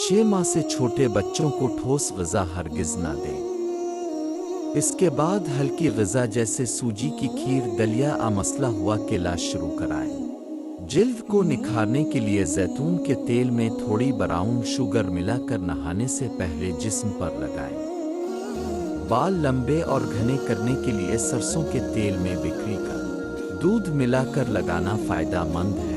6 माह से छोटे बच्चों को ठोस ग़िज़ा हरगिज़ ना दें। इसके बाद हल्की ग़िज़ा जैसे सूजी की खीर, दलिया या मसला हुआ के इलाज शुरू कराएं। जिल्द को निखारने के लिए जैतून के तेल में थोड़ी ब्राउन शुगर मिलाकर नहाने से पहले जिस्म पर लगाएं। बाल लंबे और घने करने के लिए सरसों के तेल में बिक्री का दूध मिलाकर लगाना फ़ायदेमंद है।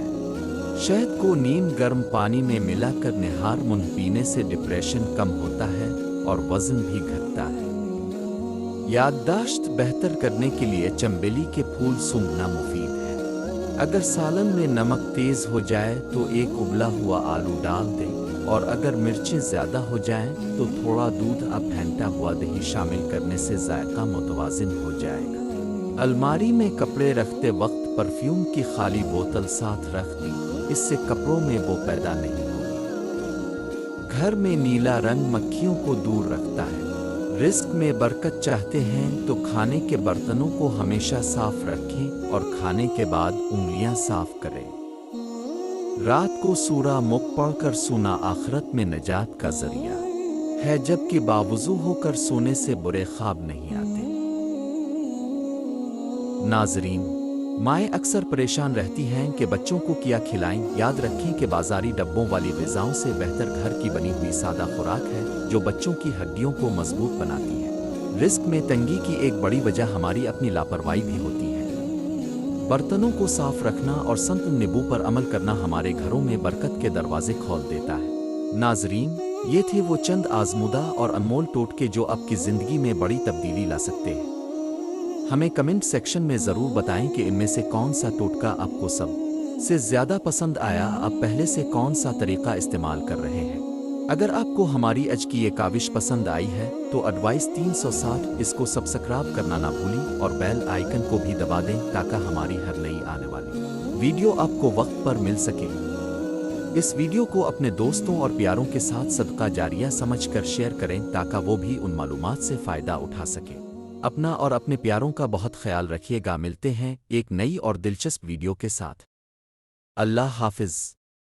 शहद को नीम गर्म पानी में मिलाकर निहार मुंह पीने से डिप्रेशन कम होता है और वज़न भी घटता है। याददाश्त बेहतर करने के लिए चमेली के फूल सूंघना मुफीद है। अगर सालन में नमक तेज़ हो जाए तो एक उबला हुआ आलू डाल दें, और अगर मिर्चें ज़्यादा हो जाएं तो थोड़ा दूध या फेंटा हुआ दही शामिल करने से जायका मुतवाज़िन हो जाएगा। अलमारी में कपड़े रखते वक्त परफ्यूम की खाली बोतल साथ रख दी, इससे कपड़ों में बो पैदा नहीं होगी। घर में नीला रंग मक्खियों को दूर रखता है। रिस्क में बरकत चाहते हैं तो खाने के बर्तनों को हमेशा साफ रखें और खाने के बाद उंगलियां साफ करें। रात को सूरा मुख पढ़कर सोना आखिरत में नजात का जरिया है, जबकि बावुज़ू होकर सोने से बुरे ख्वाब नहीं आते। नाज़रीन, माएँ अक्सर परेशान रहती हैं कि बच्चों को क्या खिलाएं। याद रखें कि बाज़ारी डब्बों वाली ग़िज़ाओं से बेहतर घर की बनी हुई सादा खुराक है, जो बच्चों की हड्डियों को मजबूत बनाती है। रिस्क में तंगी की एक बड़ी वजह हमारी अपनी लापरवाही भी होती है। बर्तनों को साफ रखना और संत नींबू पर अमल करना हमारे घरों में बरकत के दरवाजे खोल देता है। नाज़रीन, ये थे वो चंद आज़मूदा और अनमोल टोटके जो आपकी ज़िंदगी में बड़ी तब्दीली ला सकते हैं। हमें कमेंट सेक्शन में ज़रूर बताएं कि इनमें से कौन सा टोटका आपको सबसे ज़्यादा पसंद आया। आप पहले से कौन सा तरीका इस्तेमाल कर रहे हैं? अगर आपको हमारी आज की ये काविश पसंद आई है तो एडवाइस 360 इसको सब्सक्राइब करना ना भूलें और बेल आइकन को भी दबा दें ताकि हमारी हर नई आने वाली वीडियो आपको वक्त पर मिल सके। इस वीडियो को अपने दोस्तों और प्यारों के साथ सदका जारिया समझकर शेयर करें ताकि वो भी उन मालूमात से फ़ायदा उठा सके। अपना और अपने प्यारों का बहुत ख्याल रखिएगा। मिलते हैं एक नई और दिलचस्प वीडियो के साथ। अल्लाह हाफ़िज़।